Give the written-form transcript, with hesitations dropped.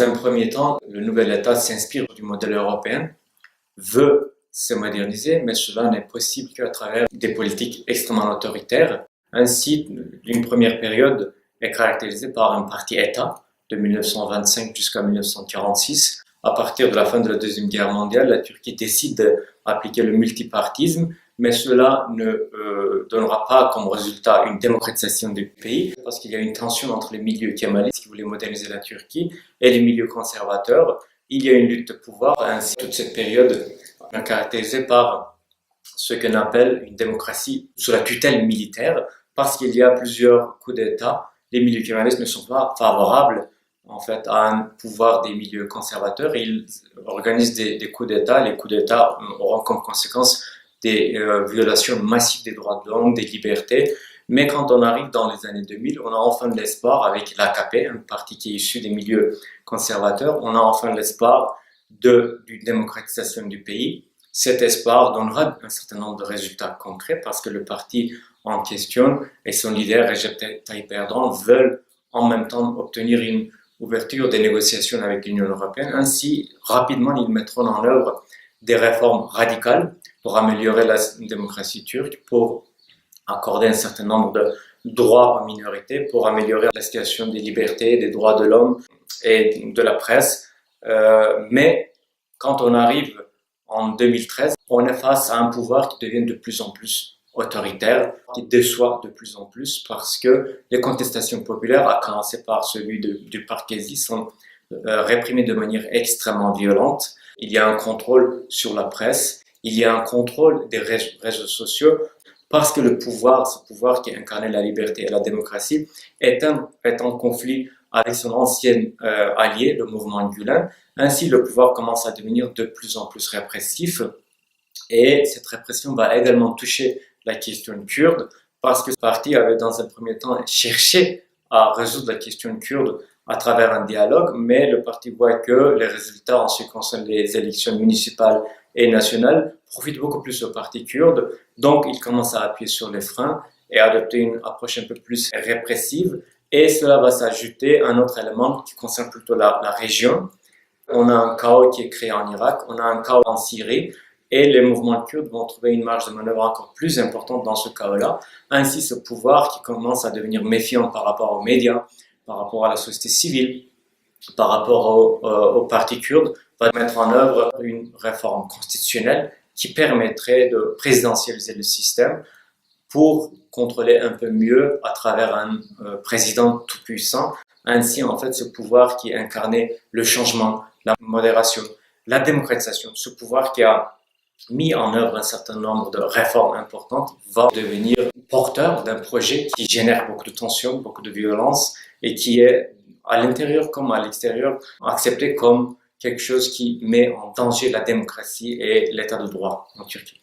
Dans un premier temps, le nouvel État s'inspire du modèle européen, veut se moderniser, mais cela n'est possible qu'à travers des politiques extrêmement autoritaires. Ainsi, une première période est caractérisée par un parti-État de 1925 jusqu'à 1946. À partir de la fin de la Deuxième Guerre mondiale, la Turquie décide d'appliquer le multipartisme, mais cela ne donnera pas comme résultat une démocratisation du pays, parce qu'il y a une tension entre les milieux kémalistes qui voulaient moderniser la Turquie et les milieux conservateurs. Il y a une lutte de pouvoir, ainsi toute cette période est caractérisée par ce qu'on appelle une démocratie sous la tutelle militaire, parce qu'il y a plusieurs coups d'État. Les milieux kémalistes ne sont pas favorables en fait à un pouvoir des milieux conservateurs. Ils organisent des coups d'État. Les coups d'État auront comme conséquence des violations massives des droits de l'homme, des libertés. Mais quand on arrive dans les années 2000, on a enfin de l'espoir avec l'AKP, un parti qui est issu des milieux conservateurs. On a enfin l'espoir d'une démocratisation du pays. Cet espoir donnera un certain nombre de résultats concrets parce que le parti en question et son leader Recep Tayyip Erdogan veulent en même temps obtenir une ouverture des négociations avec l'Union européenne. Ainsi, rapidement, ils mettront en œuvre des réformes radicales pour améliorer la démocratie turque, pour accorder un certain nombre de droits aux minorités, pour améliorer la situation des libertés, des droits de l'homme et de la presse. Mais quand on arrive en 2013, on est face à un pouvoir qui devient de plus en plus autoritaire, qui déçoit de plus en plus parce que les contestations populaires, à commencer par celui du parc Gezi, sont réprimées de manière extrêmement violente. Il y a un contrôle sur la presse, il y a un contrôle des réseaux sociaux, parce que le pouvoir, ce pouvoir qui incarnait la liberté et la démocratie, est en conflit avec son ancien allié, le mouvement Gülen. Ainsi, le pouvoir commence à devenir de plus en plus répressif. Et cette répression va également toucher la question kurde, parce que ce parti avait dans un premier temps cherché à résoudre la question kurde à travers un dialogue, mais le parti voit que les résultats en ce qui concerne les élections municipales et nationales profitent beaucoup plus au parti kurde. Donc, il commence à appuyer sur les freins et à adopter une approche un peu plus répressive. Et cela va s'ajouter à un autre élément qui concerne plutôt la région. On a un chaos qui est créé en Irak, on a un chaos en Syrie, et les mouvements kurdes vont trouver une marge de manœuvre encore plus importante dans ce chaos-là. Ainsi, ce pouvoir qui commence à devenir méfiant par rapport aux médias, par rapport à la société civile, par rapport au parti kurde, va mettre en œuvre une réforme constitutionnelle qui permettrait de présidentialiser le système pour contrôler un peu mieux à travers un président tout-puissant. Ainsi, en fait, ce pouvoir qui incarnait le changement, la modération, la démocratisation, ce pouvoir qui a mis en œuvre un certain nombre de réformes importantes, va devenir porteur d'un projet qui génère beaucoup de tensions, beaucoup de violence et qui est à l'intérieur comme à l'extérieur accepté comme quelque chose qui met en danger la démocratie et l'état de droit en Turquie.